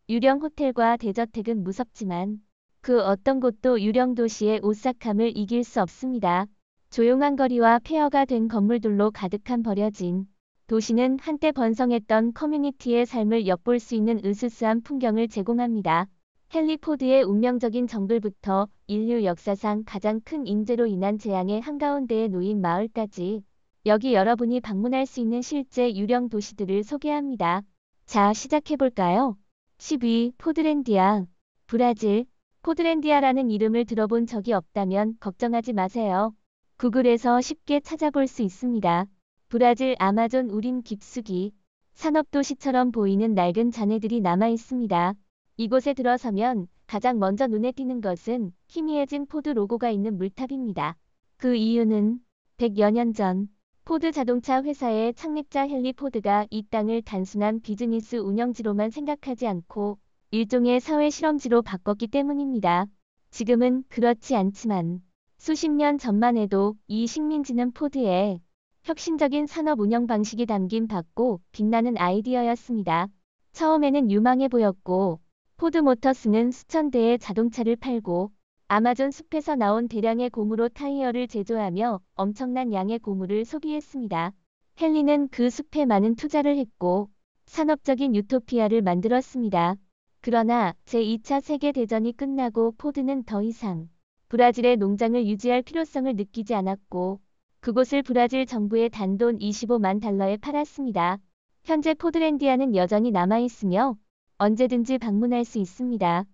유령 호텔과 대저택은 무섭지만 그 어떤 곳도 유령 도시의 오싹함을 이길 수 없습니다. 조용한 거리와 폐허가 된 건물들로 가득한 버려진 도시는 한때 번성했던 커뮤니티의 삶을 엿볼 수 있는 으스스한 풍경을 제공합니다. 헨리 포드의 운명적인 정글부터 인류 역사상 가장 큰 인재로 인한 재앙의 한가운데에 놓인 마을까지 여기 여러분이 방문할 수 있는 실제 유령 도시들을 소개합니다. 자, 시작해볼까요? 10위 포드랜디아. 브라질. 포드랜디아라는 이름을 들어본 적이 없다면 걱정하지 마세요. 구글에서 쉽게 찾아볼 수 있습니다. 브라질 아마존 우림 깊숙이 산업도시처럼 보이는 낡은 잔해들이 남아 있습니다. 이곳에 들어서면 가장 먼저 눈에 띄는 것은 희미해진 포드 로고가 있는 물탑입니다. 그 이유는 100여 년 전 포드 자동차 회사의 창립자 헨리 포드가 이 땅을 단순한 비즈니스 운영지로만 생각하지 않고 일종의 사회 실험지로 바꿨기 때문입니다. 지금은 그렇지 않지만 수십 년 전만 해도 이 식민지는 포드의 혁신적인 산업 운영 방식이 담긴 밝고 빛나는 아이디어였습니다. 처음에는 유망해 보였고 포드 모터스는 수천 대의 자동차를 팔고 아마존 숲에서 나온 대량의 고무로 타이어를 제조하며 엄청난 양의 고무를 소비했습니다. 헨리는 그 숲에 많은 투자를 했고 산업적인 유토피아를 만들었습니다. 그러나 제2차 세계대전이 끝나고 포드는 더 이상 브라질의 농장을 유지할 필요성을 느끼지 않았고 그곳을 브라질 정부의 단돈 25만 달러에 팔았습니다. 현재 포드랜디아는 여전히 남아있으며 언제든지 방문할 수 있습니다.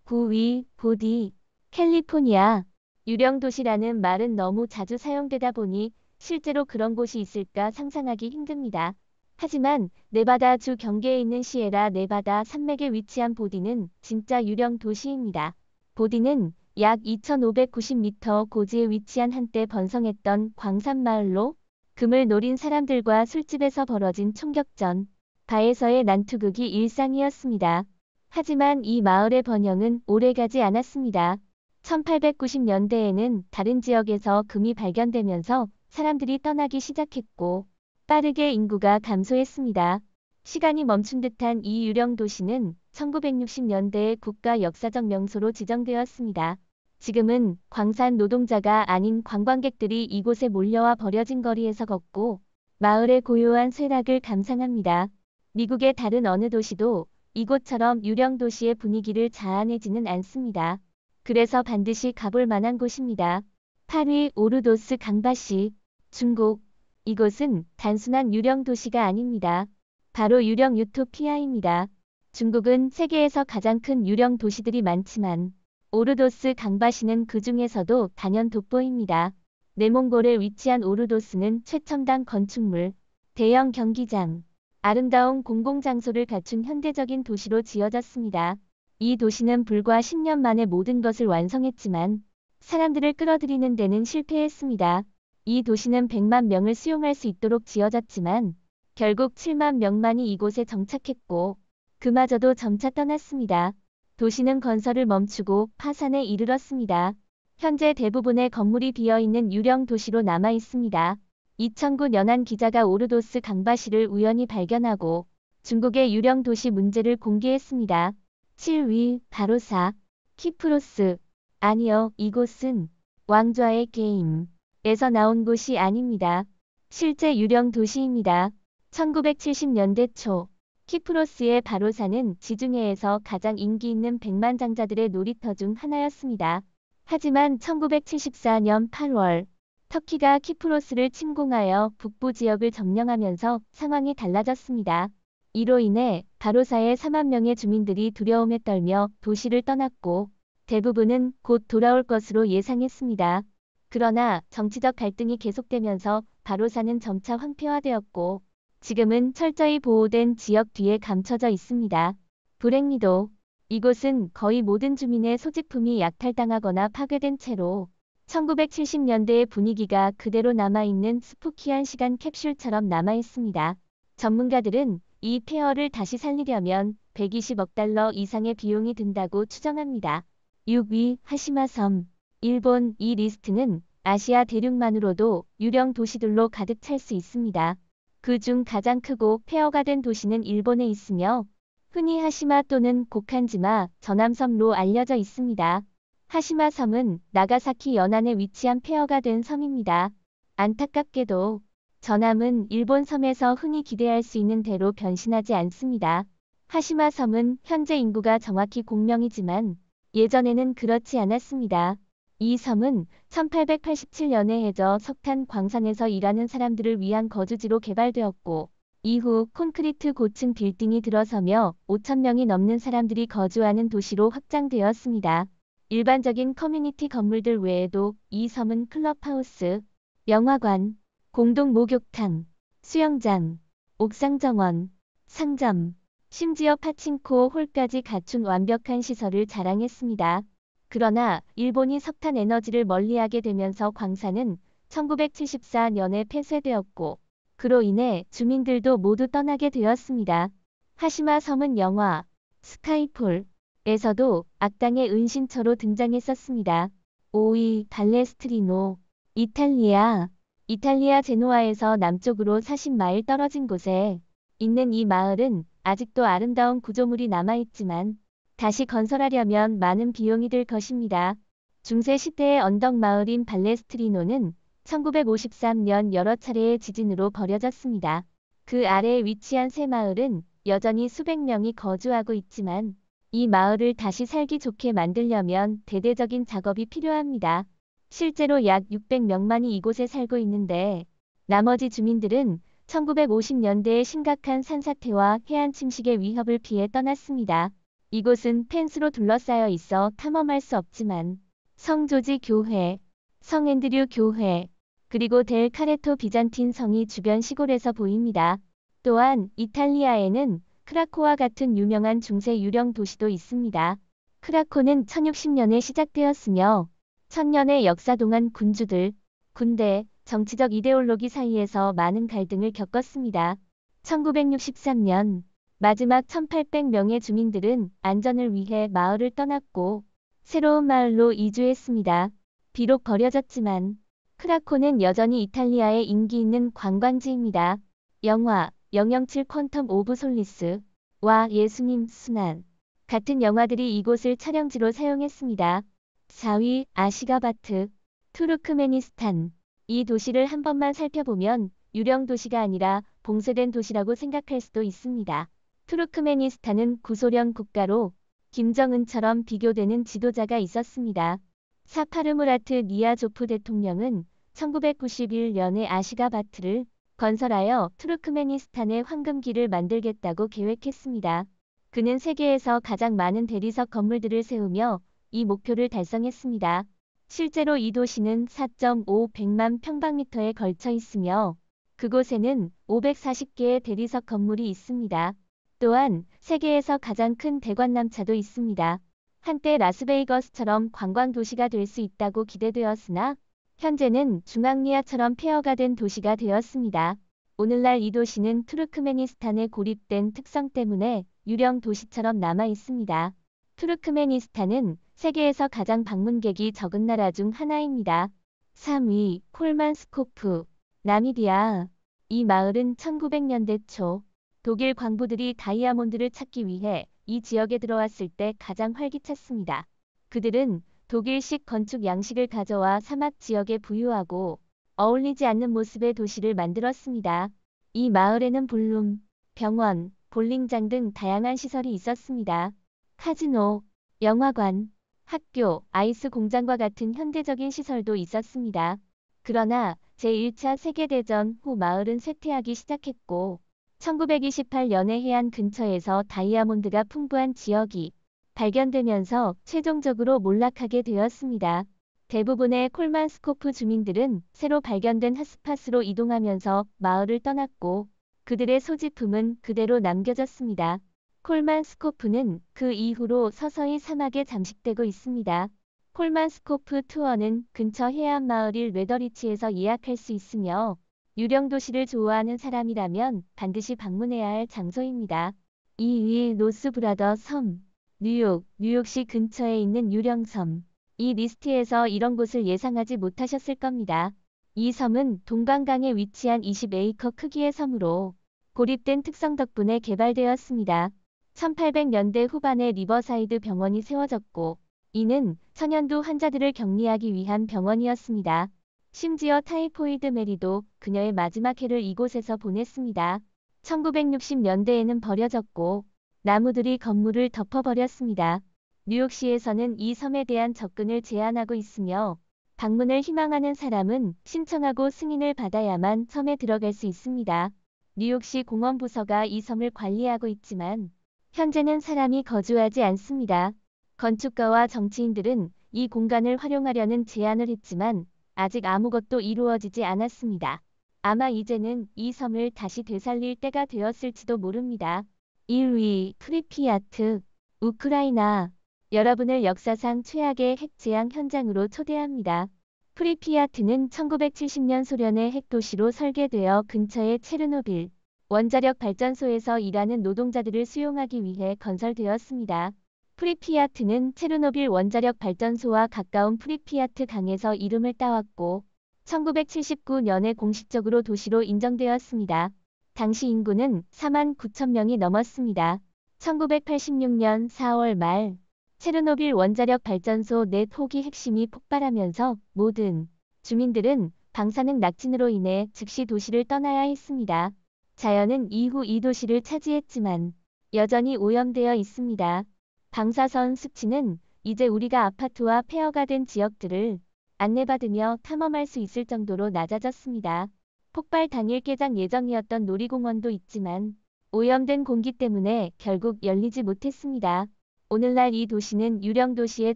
9위 보디. 캘리포니아. 유령 도시라는 말은 너무 자주 사용되다 보니 실제로 그런 곳이 있을까 상상하기 힘듭니다. 하지만 네바다주 경계에 있는 시에라 네바다 산맥에 위치한 보디는 진짜 유령 도시입니다. 보디는 약 2590m 고지에 위치한 한때 번성했던 광산마을로 금을 노린 사람들과 술집에서 벌어진 총격전, 바에서의 난투극이 일상이었습니다. 하지만 이 마을의 번영은 오래가지 않았습니다. 1890년대에는 다른 지역에서 금이 발견되면서 사람들이 떠나기 시작했고 빠르게 인구가 감소했습니다. 시간이 멈춘 듯한 이 유령 도시는 1960년대에 국가 역사적 명소로 지정되었습니다. 지금은 광산 노동자가 아닌 관광객들이 이곳에 몰려와 버려진 거리에서 걷고 마을의 고요한 쇠락을 감상합니다. 미국의 다른 어느 도시도 이곳처럼 유령 도시의 분위기를 자아내지는 않습니다. 그래서 반드시 가볼 만한 곳입니다. 8위 오르도스 강바시. 중국. 이곳은 단순한 유령 도시가 아닙니다. 바로 유령 유토피아입니다. 중국은 세계에서 가장 큰 유령 도시들이 많지만 오르도스 강바시는 그 중에서도 단연 돋보입니다. 내몽골에 위치한 오르도스는 최첨단 건축물, 대형 경기장, 아름다운 공공장소를 갖춘 현대적인 도시로 지어졌습니다. 이 도시는 불과 10년 만에 모든 것을 완성했지만 사람들을 끌어들이는 데는 실패했습니다. 이 도시는 100만 명을 수용할 수 있도록 지어졌지만 결국 7만 명만이 이곳에 정착했고 그마저도 점차 떠났습니다. 도시는 건설을 멈추고 파산에 이르렀습니다. 현재 대부분의 건물이 비어있는 유령 도시로 남아 있습니다. 2009년 한 기자가 오르도스 강바시를 우연히 발견하고 중국의 유령 도시 문제를 공개했습니다. 7위 바로사. 키프로스. 아니요, 이곳은 왕좌의 게임에서 나온 곳이 아닙니다. 실제 유령 도시입니다. 1970년대 초 키프로스의 바로사는 지중해에서 가장 인기 있는 백만장자들의 놀이터 중 하나였습니다. 하지만 1974년 8월 터키가 키프로스를 침공하여 북부 지역을 점령하면서 상황이 달라졌습니다. 이로 인해 바로사의 4만 명의 주민들이 두려움에 떨며 도시를 떠났고 대부분은 곧 돌아올 것으로 예상했습니다. 그러나 정치적 갈등이 계속되면서 바로사는 점차 황폐화되었고 지금은 철저히 보호된 지역 뒤에 감춰져 있습니다. 불행히도 이곳은 거의 모든 주민의 소지품이 약탈당하거나 파괴된 채로 1970년대의 분위기가 그대로 남아있는 스푸키한 시간 캡슐처럼 남아있습니다. 전문가들은 이 폐허를 다시 살리려면 120억 달러 이상의 비용이 든다고 추정합니다. 6위 하시마섬. 일본. 이 리스트는 아시아 대륙만으로도 유령 도시들로 가득 찰 수 있습니다. 그 중 가장 크고 폐허가 된 도시는 일본에 있으며 흔히 하시마 또는 고칸지마 전함섬로 알려져 있습니다. 하시마 섬은 나가사키 연안에 위치한 폐허가 된 섬입니다. 안타깝게도 전함은 일본 섬에서 흔히 기대할 수 있는 대로 변신하지 않습니다. 하시마 섬은 현재 인구가 정확히 공명이지만 예전에는 그렇지 않았습니다. 이 섬은 1887년에 해저 석탄 광산에서 일하는 사람들을 위한 거주지로 개발되었고 이후 콘크리트 고층 빌딩이 들어서며 5,000명이 넘는 사람들이 거주하는 도시로 확장되었습니다. 일반적인 커뮤니티 건물들 외에도 이 섬은 클럽하우스, 영화관, 공동 목욕탕, 수영장, 옥상 정원, 상점, 심지어 파친코 홀까지 갖춘 완벽한 시설을 자랑했습니다. 그러나 일본이 석탄 에너지를 멀리하게 되면서 광산은 1974년에 폐쇄되었고 그로 인해 주민들도 모두 떠나게 되었습니다. 하시마 섬은 영화 스카이폴에서도 악당의 은신처로 등장했었습니다. 5위 발레스트리노 이탈리아 제노아에서 남쪽으로 40마일 떨어진 곳에 있는 이 마을은 아직도 아름다운 구조물이 남아있지만 다시 건설하려면 많은 비용이 들 것입니다. 중세 시대의 언덕 마을인 발레스트리노는 1953년 여러 차례의 지진으로 버려졌습니다. 그 아래에 위치한 새 마을은 여전히 수백 명이 거주하고 있지만 이 마을을 다시 살기 좋게 만들려면 대대적인 작업이 필요합니다. 실제로 약 600명만이 이곳에 살고 있는데 나머지 주민들은 1950년대의 심각한 산사태와 해안 침식의 위협을 피해 떠났습니다. 이곳은 펜스로 둘러싸여 있어 탐험할 수 없지만 성 조지 교회, 성 앤드류 교회, 그리고 델 카레토 비잔틴 성이 주변 시골에서 보입니다. 또한 이탈리아에는 크라코와 같은 유명한 중세 유령 도시도 있습니다. 크라코는 1060년에 시작되었으며 1000년의 역사 동안 군주들, 군대, 정치적 이데올로기 사이에서 많은 갈등을 겪었습니다. 1963년 마지막 1800명의 주민들은 안전을 위해 마을을 떠났고 새로운 마을로 이주했습니다. 비록 버려졌지만 크라코는 여전히 이탈리아의 인기 있는 관광지입니다. 영화 007 퀀텀 오브 솔리스와 예수님 순환 같은 영화들이 이곳을 촬영지로 사용했습니다. 4위 아시가바트 투르크메니스탄 이 도시를 한 번만 살펴보면 유령 도시가 아니라 봉쇄된 도시라고 생각할 수도 있습니다. 투르크메니스탄은 구소련 국가로 김정은처럼 비교되는 지도자가 있었습니다. 사파르무라트 니아조프 대통령은 1991년에 아시가바트를 건설하여 투르크메니스탄의 황금기를 만들겠다고 계획했습니다. 그는 세계에서 가장 많은 대리석 건물들을 세우며 이 목표를 달성했습니다. 실제로 이 도시는 4.5백만 평방미터에 걸쳐 있으며 그곳에는 540개의 대리석 건물이 있습니다. 또한 세계에서 가장 큰 대관람차도 있습니다. 한때 라스베이거스처럼 관광 도시가 될 수 있다고 기대되었으나 현재는 중앙리아처럼 폐허가 된 도시가 되었습니다. 오늘날 이 도시는 투르크메니스탄의 고립된 특성 때문에 유령 도시처럼 남아 있습니다. 투르크메니스탄은 세계에서 가장 방문객이 적은 나라 중 하나입니다. 3위 콜만스코프 나미비아 이 마을은 1900년대 초 독일 광부들이 다이아몬드를 찾기 위해 이 지역에 들어왔을 때 가장 활기찼습니다. 그들은 독일식 건축 양식을 가져와 사막 지역에 부유하고 어울리지 않는 모습의 도시를 만들었습니다. 이 마을에는 볼룸, 병원, 볼링장 등 다양한 시설이 있었습니다. 카지노, 영화관, 학교, 아이스 공장과 같은 현대적인 시설도 있었습니다. 그러나 제1차 세계대전 후 마을은 쇠퇴하기 시작했고 1928년에 해안 근처에서 다이아몬드가 풍부한 지역이 발견되면서 최종적으로 몰락하게 되었습니다. 대부분의 콜만스코프 주민들은 새로 발견된 핫스팟으로 이동하면서 마을을 떠났고 그들의 소지품은 그대로 남겨졌습니다. 콜만스코프는 그 이후로 서서히 사막에 잠식되고 있습니다. 콜만스코프 투어는 근처 해안 마을일 웨더리치에서 예약할 수 있으며 유령 도시를 좋아하는 사람이라면 반드시 방문해야 할 장소입니다. 2위 노스브라더 섬 뉴욕시 근처에 있는 유령섬 이 리스트에서 이런 곳을 예상하지 못하셨을 겁니다. 이 섬은 동방강에 위치한 20에이커 크기의 섬으로 고립된 특성 덕분에 개발되었습니다. 1800년대 후반에 리버사이드 병원이 세워졌고 이는 천연두 환자들을 격리하기 위한 병원이었습니다. 심지어 타이포이드 메리도 그녀의 마지막 해를 이곳에서 보냈습니다. 1960년대에는 버려졌고 나무들이 건물을 덮어버렸습니다. 뉴욕시에서는 이 섬에 대한 접근을 제한하고 있으며 방문을 희망하는 사람은 신청하고 승인을 받아야만 섬에 들어갈 수 있습니다. 뉴욕시 공원부서가 이 섬을 관리하고 있지만 현재는 사람이 거주하지 않습니다. 건축가와 정치인들은 이 공간을 활용하려는 제안을 했지만 아직 아무것도 이루어지지 않았습니다. 아마 이제는 이 섬을 다시 되살릴 때가 되었을지도 모릅니다. 1위 프리피야트, 우크라이나. 여러분을 역사상 최악의 핵 재앙 현장으로 초대합니다. 프리피야트는 1970년 소련의 핵도시로 설계되어 근처의 체르노빌 원자력 발전소에서 일하는 노동자들을 수용하기 위해 건설되었습니다. 프리피야트는 체르노빌 원자력 발전소와 가까운 프리피야트 강에서 이름을 따왔고 1979년에 공식적으로 도시로 인정되었습니다. 당시 인구는 4만 9천 명이 넘었습니다. 1986년 4월 말 체르노빌 원자력 발전소 내 호기 핵심이 폭발하면서 모든 주민들은 방사능 낙진으로 인해 즉시 도시를 떠나야 했습니다. 자연은 이후 이 도시를 차지했지만 여전히 오염되어 있습니다. 방사선 수치는 이제 우리가 아파트와 폐허가 된 지역들을 안내받으며 탐험할 수 있을 정도로 낮아졌습니다. 폭발 당일 개장 예정이었던 놀이공원도 있지만 오염된 공기 때문에 결국 열리지 못했습니다. 오늘날 이 도시는 유령 도시의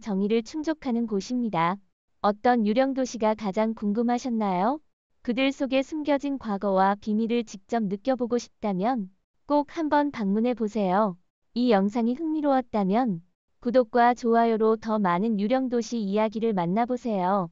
정의를 충족하는 곳입니다. 어떤 유령 도시가 가장 궁금하셨나요? 그들 속에 숨겨진 과거와 비밀을 직접 느껴보고 싶다면 꼭 한번 방문해 보세요. 이 영상이 흥미로웠다면 구독과 좋아요로 더 많은 유령 도시 이야기를 만나보세요.